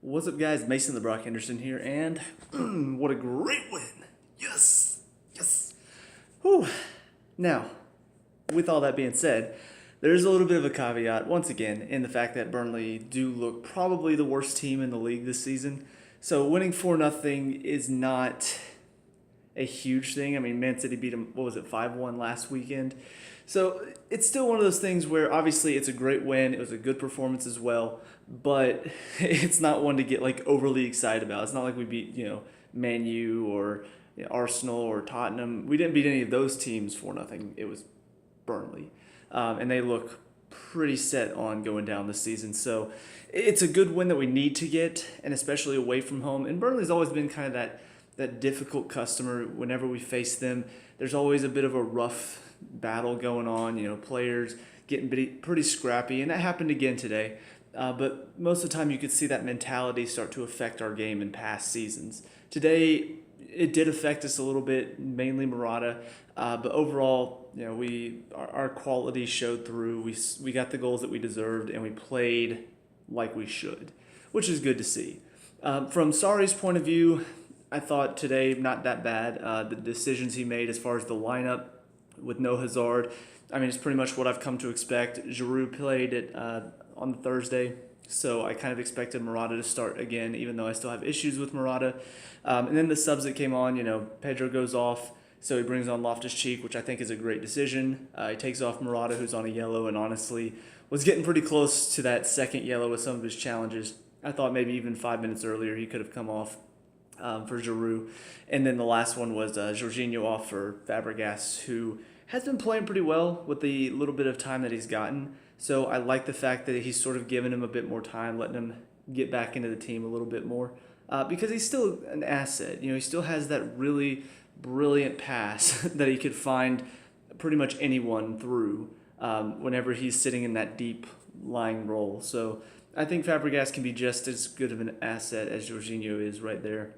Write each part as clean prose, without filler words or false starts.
What's up, guys? Mason the Brock Henderson here, and what a great win! Yes, yes. Whew. Now, with all that being said, there's a little bit of a caveat once again in the fact that Burnley do look probably the worst team in the league this season. So winning 4-0 is not a huge thing. I mean, Man City beat them, what was it, 5-1 last weekend. So it's still one of those things where obviously it's a great win. It was a good performance as well, but it's not one to get like overly excited about. It's not like we beat, Man U or Arsenal or Tottenham. We didn't beat any of those teams 4-0. It was Burnley. And they look pretty set on going down this season. So it's a good win that we need to get, and especially away from home. And Burnley's always been kind of that difficult customer. Whenever we face them, there's always a bit of a rough battle going on. Players getting pretty scrappy, and that happened again today. But most of the time, you could see that mentality start to affect our game in past seasons. Today, it did affect us a little bit, mainly Murata. But overall, our quality showed through. We got the goals that we deserved, and we played like we should, which is good to see. From Sarri's point of view, I thought today not that bad. The decisions he made as far as the lineup with no Hazard, I mean, it's pretty much what I've come to expect. Giroud played it on Thursday, so I kind of expected Murata to start again, even though I still have issues with Murata. And then the subs that came on, Pedro goes off, so he brings on Loftus-Cheek, which I think is a great decision. He takes off Murata, who's on a yellow, and honestly was getting pretty close to that second yellow with some of his challenges. I thought maybe even 5 minutes earlier he could have come off for Giroud. And then the last one was Jorginho off for Fabregas, who has been playing pretty well with the little bit of time that he's gotten. So I like the fact that he's sort of given him a bit more time, letting him get back into the team a little bit more, because he's still an asset. He still has that really brilliant pass that he could find pretty much anyone through whenever he's sitting in that deep lying role. So I think Fabregas can be just as good of an asset as Jorginho is right there.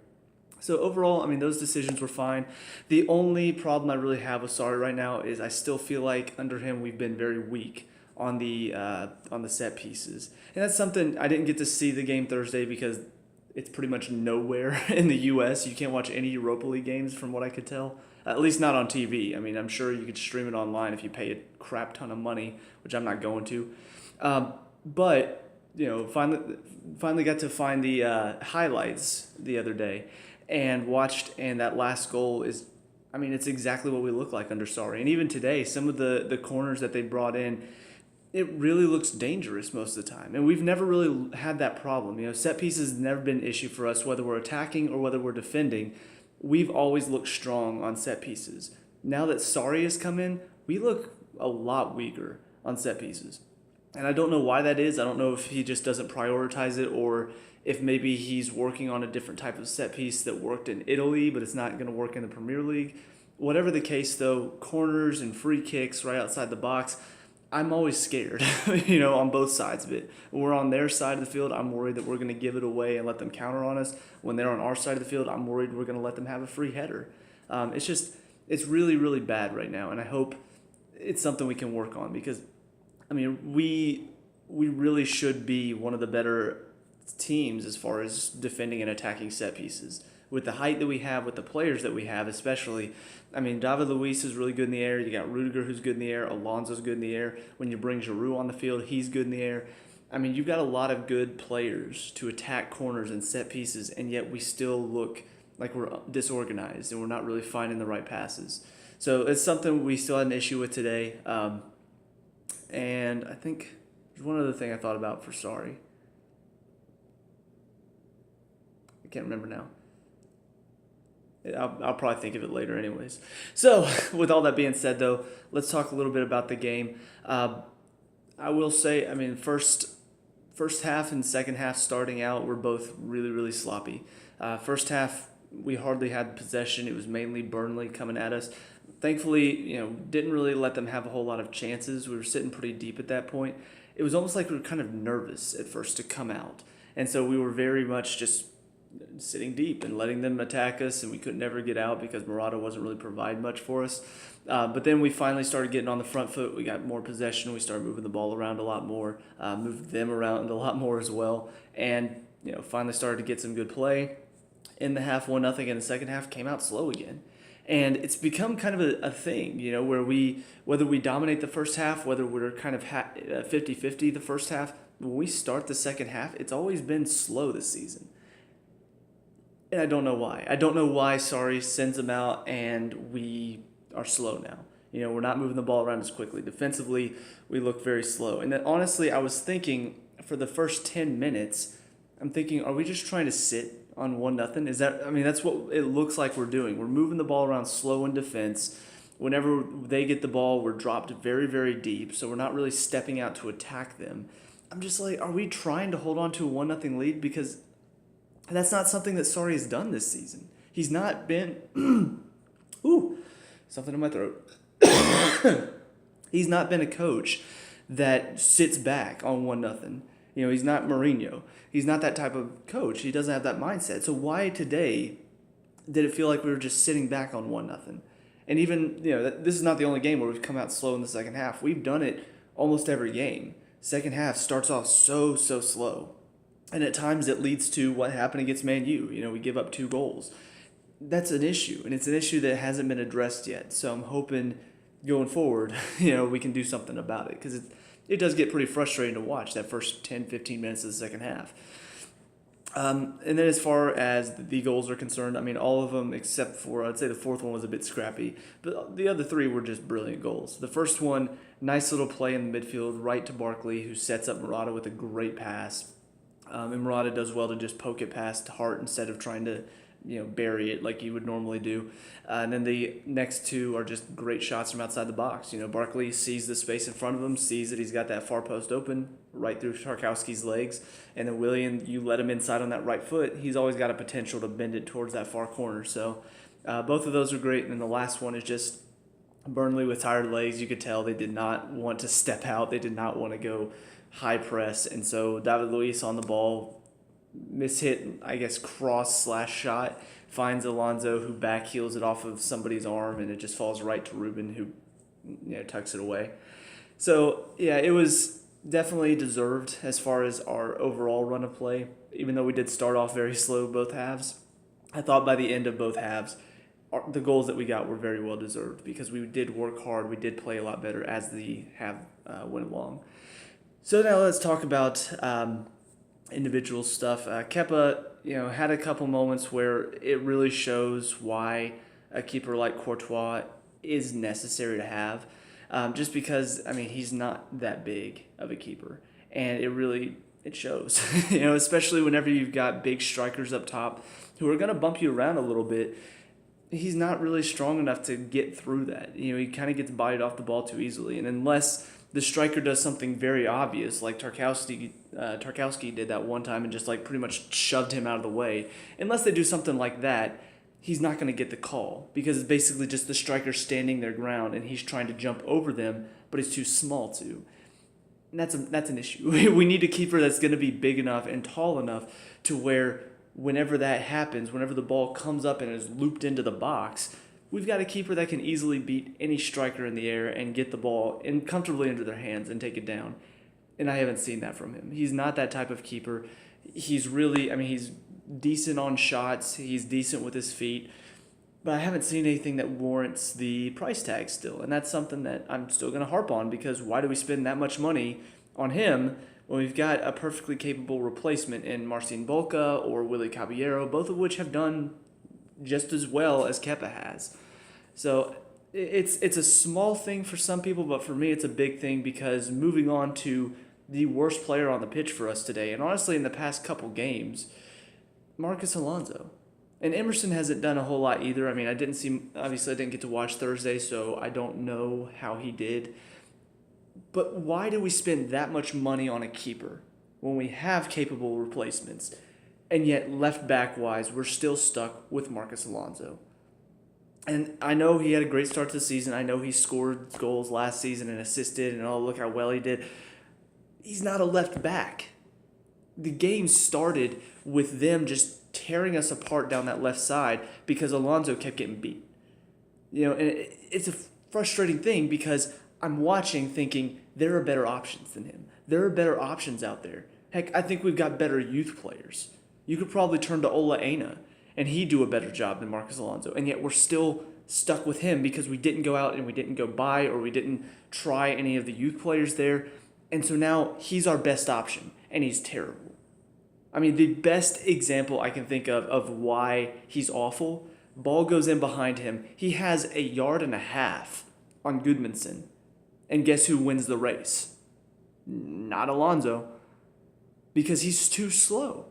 So overall, I mean, those decisions were fine. The only problem I really have with Sarri right now is I still feel like under him we've been very weak on the set pieces, and that's something I didn't get to see the game Thursday because it's pretty much nowhere in the U.S. You can't watch any Europa League games from what I could tell, at least not on TV. I mean, I'm sure you could stream it online if you pay a crap ton of money, which I'm not going to. But finally got to find the highlights the other day and watched, and that last goal is, I mean, it's exactly what we look like under Sarri. And even today, some of the corners that they brought in, it really looks dangerous most of the time. And we've never really had that problem. Set pieces has never been an issue for us, whether we're attacking or whether we're defending. We've always looked strong on set pieces. Now that Sarri has come in, we look a lot weaker on set pieces. And I don't know why that is. I don't know if he just doesn't prioritize it, or if maybe he's working on a different type of set piece that worked in Italy, but it's not going to work in the Premier League. Whatever the case, though, corners and free kicks right outside the box, I'm always scared, on both sides of it. When we're on their side of the field, I'm worried that we're going to give it away and let them counter on us. When they're on our side of the field, I'm worried we're going to let them have a free header. It's really, really bad right now, and I hope it's something we can work on because, I mean, we really should be one of the better teams as far as defending and attacking set pieces. With the height that we have, with the players that we have especially, I mean, David Luiz is really good in the air. You got Rudiger, who's good in the air. Alonso's good in the air. When you bring Giroud on the field, he's good in the air. I mean, you've got a lot of good players to attack corners and set pieces, and yet we still look like we're disorganized and we're not really finding the right passes. So it's something we still had an issue with today. And I think there's one other thing I thought about for Sarri. I can't remember now. I'll probably think of it later anyways. So with all that being said, though, let's talk a little bit about the game. I will say, I mean, first half and second half starting out were both really, really sloppy. First half, we hardly had possession. It was mainly Burnley coming at us. Thankfully, didn't really let them have a whole lot of chances. We were sitting pretty deep at that point. It was almost like we were kind of nervous at first to come out. And so we were very much just sitting deep and letting them attack us, and we could never get out because Murata wasn't really providing much for us. But then we finally started getting on the front foot. We got more possession. We started moving the ball around a lot more, moved them around a lot more as well. And finally started to get some good play. In the half, 1-0, in the second half, came out slow again. And it's become kind of a thing, where whether we dominate the first half, whether we're kind of 50-50 the first half, when we start the second half, it's always been slow this season. And I don't know why. I don't know why Sarri sends them out and we are slow now. We're not moving the ball around as quickly. Defensively, we look very slow. And then honestly, I was thinking for the first 10 minutes, I'm thinking, are we just trying to sit on 1-0? That's what it looks like we're doing. We're moving the ball around slow in defense. Whenever they get the ball, we're dropped very, very deep. So we're not really stepping out to attack them. I'm just like, are we trying to hold on to a 1-0 lead? Because that's not something that Sarri has done this season. He's not been... Ooh, something in my throat. He's not been a coach that sits back on 1-0. He's not Mourinho. He's not that type of coach. He doesn't have that mindset. So why today did it feel like we were just sitting back on 1-0? And even, this is not the only game where we've come out slow in the second half. We've done it almost every game. Second half starts off so slow. And at times it leads to what happened against Man U. We give up 2 goals. That's an issue, and it's an issue that hasn't been addressed yet. So I'm hoping going forward, we can do something about it, because it does get pretty frustrating to watch that first 10, 15 minutes of the second half. And then as far as the goals are concerned, all of them except for, I'd say the fourth one was a bit scrappy, but the other 3 were just brilliant goals. The first one, nice little play in the midfield, right to Barkley, who sets up Murata with a great pass. And Murata does well to just poke it past Hart instead of trying to bury it like you would normally do. And then the next 2 are just great shots from outside the box. Barkley sees the space in front of him, sees that he's got that far post open right through Tarkowski's legs. And then Willian, you let him inside on that right foot, he's always got a potential to bend it towards that far corner. So both of those are great. And then the last one is just Burnley with tired legs. You could tell they did not want to step out. They did not want to go high press. And so David Luiz on the ball, mishit, cross/shot, finds Alonso, who backheels it off of somebody's arm, and it just falls right to Ruben, who tucks it away. So yeah, it was definitely deserved as far as our overall run of play. Even though we did start off very slow both halves, I thought by the end of both halves, the goals that we got were very well deserved, because we did work hard, we did play a lot better as the half went along. So now let's talk about individual stuff. Kepa, had a couple moments where it really shows why a keeper like Courtois is necessary to have. Just because, he's not that big of a keeper. And it shows, especially whenever you've got big strikers up top who are going to bump you around a little bit. He's not really strong enough to get through that. He kind of gets bodied off the ball too easily. And unless the striker does something very obvious, like Tarkowski did that one time and just pretty much shoved him out of the way. Unless they do something like that, he's not going to get the call, because it's basically just the striker standing their ground and he's trying to jump over them, but he's too small to. And that's an issue. We need a keeper that's going to be big enough and tall enough to where whenever that happens, whenever the ball comes up and is looped into the box, we've got a keeper that can easily beat any striker in the air and get the ball comfortably into their hands and take it down. And I haven't seen that from him. He's not that type of keeper. He's really, he's decent on shots. He's decent with his feet. But I haven't seen anything that warrants the price tag still. And that's something that I'm still going to harp on, because why do we spend that much money on him when we've got a perfectly capable replacement in Marcin Bolka or Willy Caballero, both of which have done just as well as Kepa has. So it's a small thing for some people, but for me it's a big thing, because moving on to the worst player on the pitch for us today, and honestly in the past couple games, Marcos Alonso. And Emerson hasn't done a whole lot either. I didn't get to watch Thursday, so I don't know how he did. But why do we spend that much money on a keeper when we have capable replacements? And yet, left back wise, we're still stuck with Marcos Alonso. And I know he had a great start to the season. I know he scored goals last season and assisted, and look how well he did. He's not a left back. The game started with them just tearing us apart down that left side because Alonso kept getting beat. And it's a frustrating thing, because I'm watching thinking there are better options than him. There are better options out there. Heck, I think we've got better youth players. You could probably turn to Ola Aina, and he'd do a better job than Marcus Alonso. And yet we're still stuck with him because we didn't go out and we didn't go buy or we didn't try any of the youth players there. And so now he's our best option, and he's terrible. I mean, the best example I can think of why he's awful, ball goes in behind him. He has 1.5 yards on Goodmanson. And guess who wins the race? Not Alonso. Because he's too slow.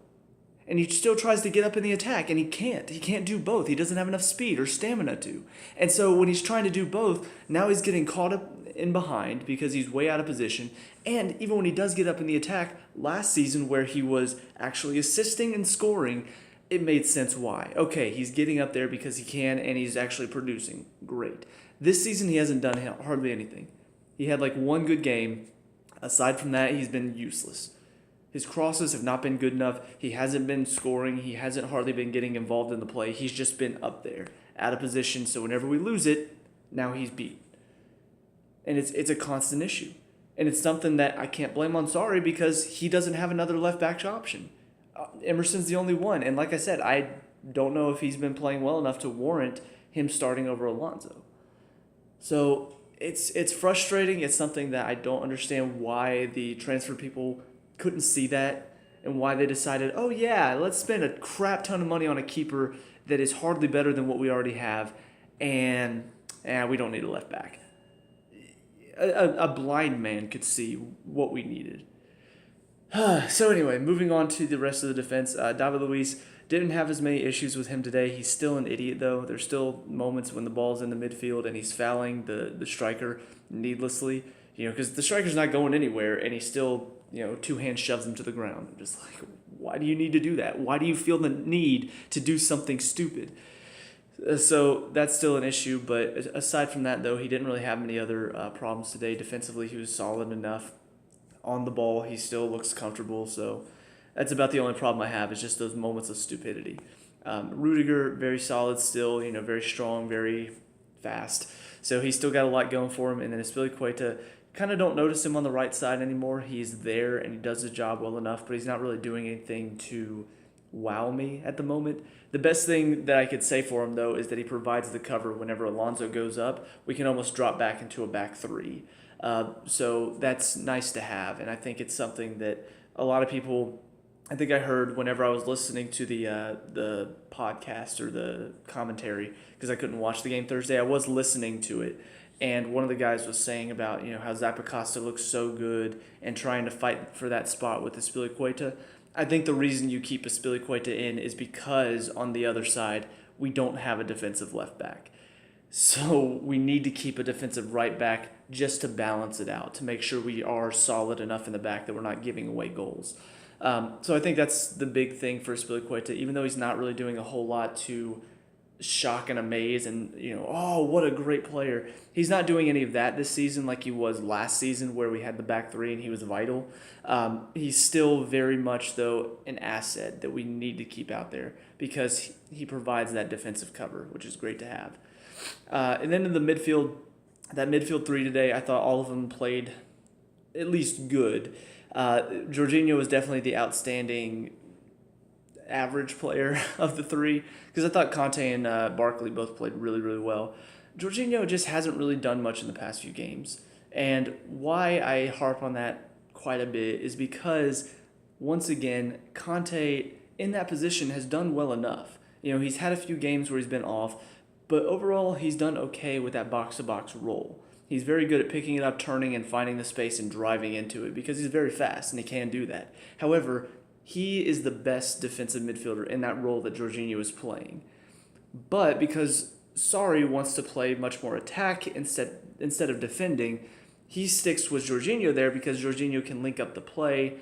And he still tries to get up in the attack, and he can't. He can't do both. He doesn't have enough speed or stamina to. And so when he's trying to do both, now he's getting caught up in behind because he's way out of position. And even when he does get up in the attack, last season where he was actually assisting and scoring, it made sense why. Okay, he's getting up there because he can, and he's actually producing. Great. This season, he hasn't done hardly anything. He had like one good game. Aside from that, he's been useless. His crosses have not been good enough. He hasn't been scoring. He hasn't hardly been getting involved in the play. He's just been up there, out of position. So whenever we lose it, now he's beat. And it's a constant issue. And it's something that I can't blame on Sarri because he doesn't have another left back option. Emerson's the only one. And like I said, I don't know if he's been playing well enough to warrant him starting over Alonso. So it's frustrating. It's something that I don't understand why the transfer people couldn't see that and why they decided, oh yeah, let's spend a crap ton of money on a keeper that is hardly better than what we already have, and we don't need a left back. A blind man could see what we needed. So anyway, moving on to the rest of the defense. David Luiz didn't have as many issues with him today. He's still an idiot, though. There's still moments when the ball's in the midfield and he's fouling the striker needlessly, because the striker's not going anywhere, and he still, two-hand shoves him to the ground. I'm just like, why do you need to do that? Why do you feel the need to do something stupid? So that's still an issue, but aside from that, though, he didn't really have many other problems today. Defensively, he was solid enough. On the ball, he still looks comfortable, so that's about the only problem I have is just those moments of stupidity. Rudiger, very solid still, very strong, very fast. So he's still got a lot going for him. And then Azpilicueta, kind of don't notice him on the right side anymore. He's there and he does his job well enough, but he's not really doing anything to wow me at the moment. The best thing that I could say for him, though, is that he provides the cover whenever Alonso goes up. We can almost drop back into a back three. So that's nice to have, and I think it's something that a lot of people, I think I heard whenever I was listening to the podcast or the commentary, because I couldn't watch the game Thursday, I was listening to it, and one of the guys was saying about how Zappacosta looks so good and trying to fight for that spot with Azpilicueta. I think the reason you keep Azpilicueta in is because on the other side we don't have a defensive left back. So we need to keep a defensive right back just to balance it out, to make sure we are solid enough in the back that we're not giving away goals. So I think that's the big thing for Azpilicueta, even though he's not really doing a whole lot to shock and amaze and, oh, what a great player. He's not doing any of that this season like he was last season where we had the back three and he was vital. He's still very much, though, an asset that we need to keep out there because he provides that defensive cover, which is great to have. And then in the midfield, that midfield three today, I thought all of them played at least good. Jorginho was definitely the outstanding average player of the three because I thought Conte and Barkley both played really, really well. Jorginho just hasn't really done much in the past few games. And why I harp on that quite a bit is because, once again, Conte in that position has done well enough. He's had a few games where he's been off, but overall, he's done okay with that box-to-box role. He's very good at picking it up, turning, and finding the space and driving into it because he's very fast and he can do that. However, he is the best defensive midfielder in that role that Jorginho is playing. But because Sarri wants to play much more attack instead of defending, he sticks with Jorginho there because Jorginho can link up the play,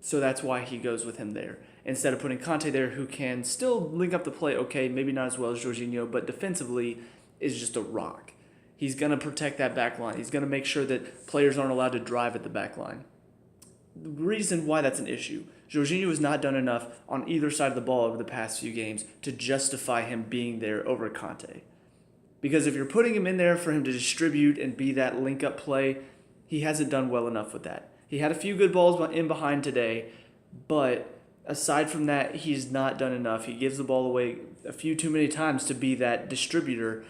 so that's why he goes with him there. Instead of putting Conte there, who can still link up the play, okay, maybe not as well as Jorginho, but defensively is just a rock. He's going to protect that back line. He's going to make sure that players aren't allowed to drive at the back line. The reason why that's an issue, Jorginho has not done enough on either side of the ball over the past few games to justify him being there over Conte. Because if you're putting him in there for him to distribute and be that link-up play, he hasn't done well enough with that. He had a few good balls in behind today, but aside from that, he's not done enough. He gives the ball away a few too many times to be that distributor,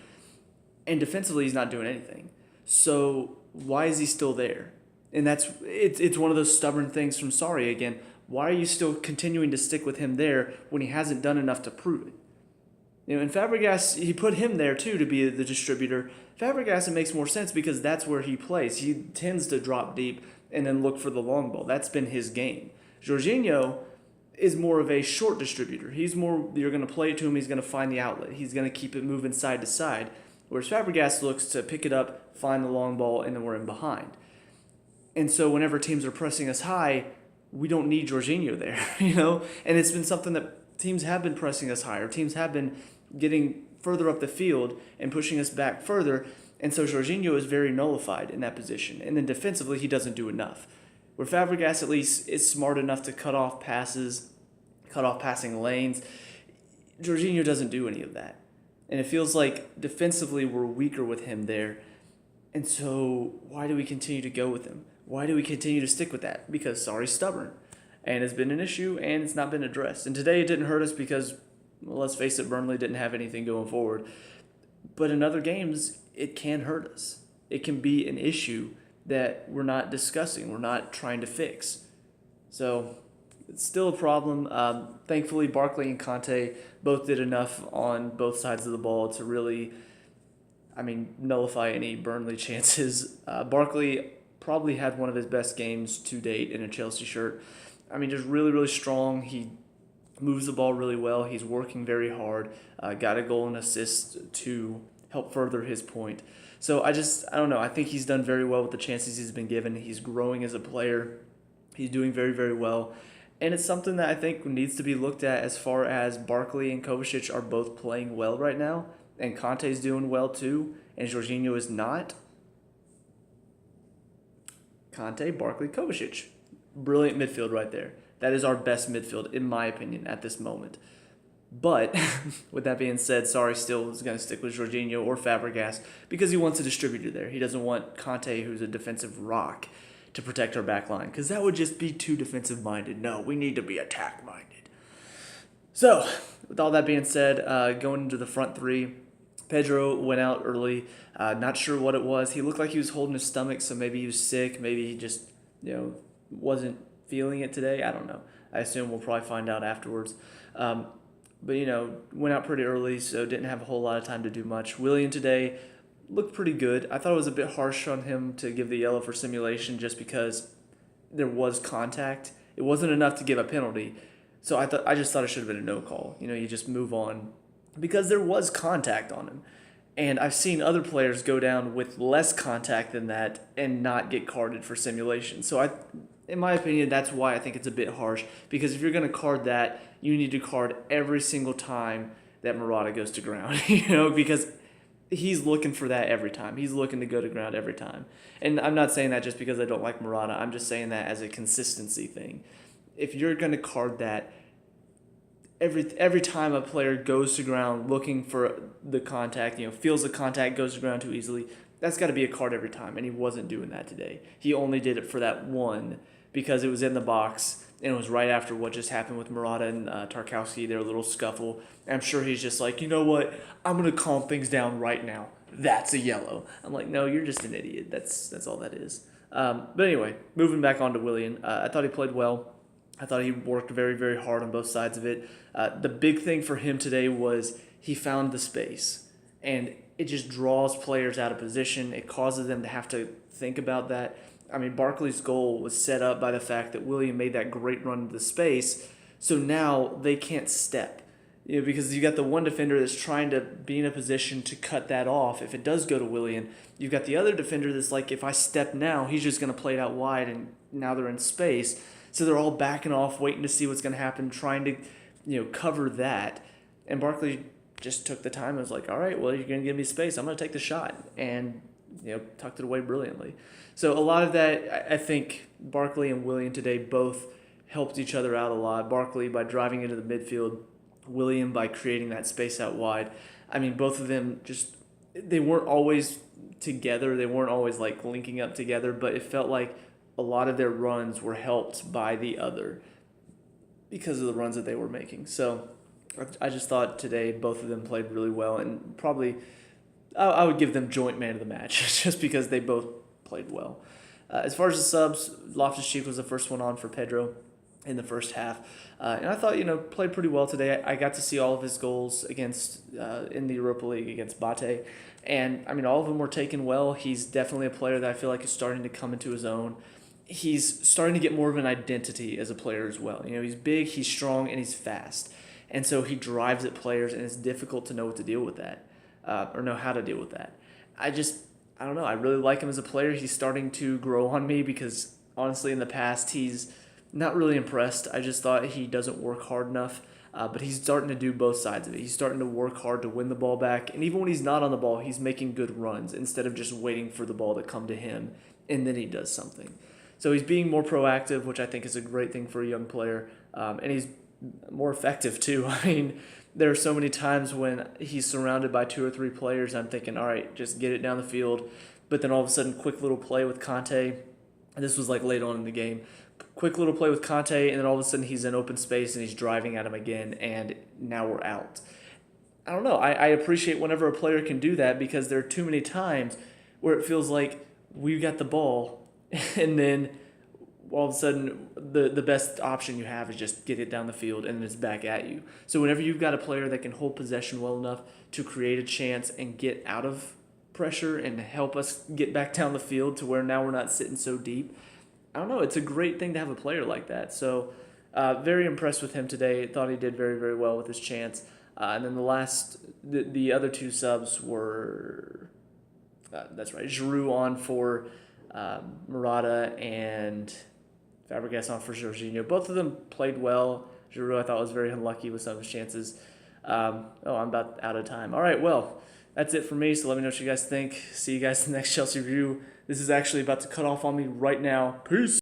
and defensively, he's not doing anything. So why is he still there? And it's one of those stubborn things from Sarri again. Why are you still continuing to stick with him there when he hasn't done enough to prove it? And Fabregas, he put him there too to be the distributor. Fabregas, it makes more sense because that's where he plays. He tends to drop deep and then look for the long ball. That's been his game. Jorginho is more of a short distributor. He's more, you're going to play it to him, he's going to find the outlet. He's going to keep it moving side to side. Whereas Fabregas looks to pick it up, find the long ball, and then we're in behind. And so whenever teams are pressing us high, we don't need Jorginho there, And it's been something that teams have been pressing us higher. Teams have been getting further up the field and pushing us back further. And so Jorginho is very nullified in that position. And then defensively, he doesn't do enough. Where Fabregas at least is smart enough to cut off passes, cut off passing lanes. Jorginho doesn't do any of that. And it feels like defensively we're weaker with him there. And so why do we continue to go with him? Why do we continue to stick with that? Because Sarri's stubborn. And it's been an issue and it's not been addressed. And today it didn't hurt us because, well, let's face it, Burnley didn't have anything going forward. But in other games, it can hurt us. It can be an issue that we're not discussing, we're not trying to fix. So it's still a problem. Thankfully, Barkley and Conte both did enough on both sides of the ball to really, nullify any Burnley chances. Barkley probably had one of his best games to date in a Chelsea shirt. Just really, really strong. He moves the ball really well. He's working very hard. Got a goal and assist to help further his point. So I don't know. I think he's done very well with the chances he's been given. He's growing as a player. He's doing very, very well. And it's something that I think needs to be looked at as far as Barkley and Kovacic are both playing well right now. And Conte's doing well too. And Jorginho is not. Conte, Barkley, Kovacic. Brilliant midfield right there. That is our best midfield, in my opinion, at this moment. But, with that being said, Sarri still is going to stick with Jorginho or Fabregas because he wants a distributor there. He doesn't want Conte, who's a defensive rock, to protect our back line because that would just be too defensive-minded. No, we need to be attack-minded. So, with all that being said, going into the front three, Pedro went out early. Not sure what it was. He looked like he was holding his stomach, so maybe he was sick. Maybe he just, wasn't feeling it today. I don't know. I assume we'll probably find out afterwards. But, went out pretty early, so didn't have a whole lot of time to do much. Willian today looked pretty good. I thought it was a bit harsh on him to give the yellow for simulation just because there was contact. It wasn't enough to give a penalty. So I just thought it should have been a no call. You just move on because there was contact on him. And I've seen other players go down with less contact than that and not get carded for simulation. So in my opinion, that's why I think it's a bit harsh. Because if you're going to card that, you need to card every single time that Murata goes to ground. Because he's looking for that every time. He's looking to go to ground every time. And I'm not saying that just because I don't like Murata. I'm just saying that as a consistency thing. If you're going to card that, every time a player goes to ground looking for the contact, feels the contact, goes to ground too easily, that's got to be a card every time, and he wasn't doing that today. He only did it for that one because it was in the box, and it was right after what just happened with Murata and Tarkowski, their little scuffle. And I'm sure he's just like, you know what, I'm going to calm things down right now. That's a yellow. I'm like, no, you're just an idiot. That's all that is. But anyway, moving back on to Willian, I thought he played well. I thought he worked very, very hard on both sides of it. The big thing for him today was he found the space. And it just draws players out of position. It causes them to have to think about that. Barkley's goal was set up by the fact that Willian made that great run into the space. So now they can't step. Because you got the one defender that's trying to be in a position to cut that off. If it does go to Willian, you've got the other defender that's like, if I step now, he's just going to play it out wide, and now they're in space. So they're all backing off, waiting to see what's going to happen, trying to, cover that. And Barkley just took the time and was like, all right, well, you're going to give me space. I'm going to take the shot. And, tucked it away brilliantly. So a lot of that, I think Barkley and Willian today both helped each other out a lot. Barkley by driving into the midfield, Willian by creating that space out wide. Both of them they weren't always together. They weren't always linking up together, but it felt like a lot of their runs were helped by the other because of the runs that they were making. So I just thought today both of them played really well, and probably I would give them joint man of the match just because they both played well. As far as the subs, Loftus-Cheek was the first one on for Pedro in the first half. And I thought, played pretty well today. I got to see all of his goals against in the Europa League against Bate. And, all of them were taken well. He's definitely a player that I feel like is starting to come into his own. He's starting to get more of an identity as a player as well. He's big, he's strong, and he's fast. And so he drives at players, and it's difficult to know what to deal with that, or know how to deal with that. I don't know. I really like him as a player. He's starting to grow on me because, honestly, in the past, he's not really impressed. I just thought he doesn't work hard enough, but he's starting to do both sides of it. He's starting to work hard to win the ball back, and even when he's not on the ball, he's making good runs instead of just waiting for the ball to come to him, and then he does something. So he's being more proactive, which I think is a great thing for a young player, and he's more effective too. There are so many times when he's surrounded by 2 or 3 players, I'm thinking, all right, just get it down the field. But then all of a sudden, quick little play with Conte. And this was like late on in the game. Quick little play with Conte, and then all of a sudden he's in open space and he's driving at him again, and now we're out. I don't know. I appreciate whenever a player can do that because there are too many times where it feels like we got the ball and then all of a sudden the best option you have is just get it down the field and then it's back at you. So whenever you've got a player that can hold possession well enough to create a chance and get out of pressure and help us get back down the field to where now we're not sitting so deep, I don't know, it's a great thing to have a player like that. So very impressed with him today. Thought he did very, very well with his chance. And then the other 2 subs were, that's right, Giroud on for Murata and Fabregas on for Jorginho. Both of them played well. Giroud, I thought, was very unlucky with some of his chances. I'm about out of time. All right, well, that's it for me, so let me know what you guys think. See you guys in the next Chelsea review. This is actually about to cut off on me right now. Peace.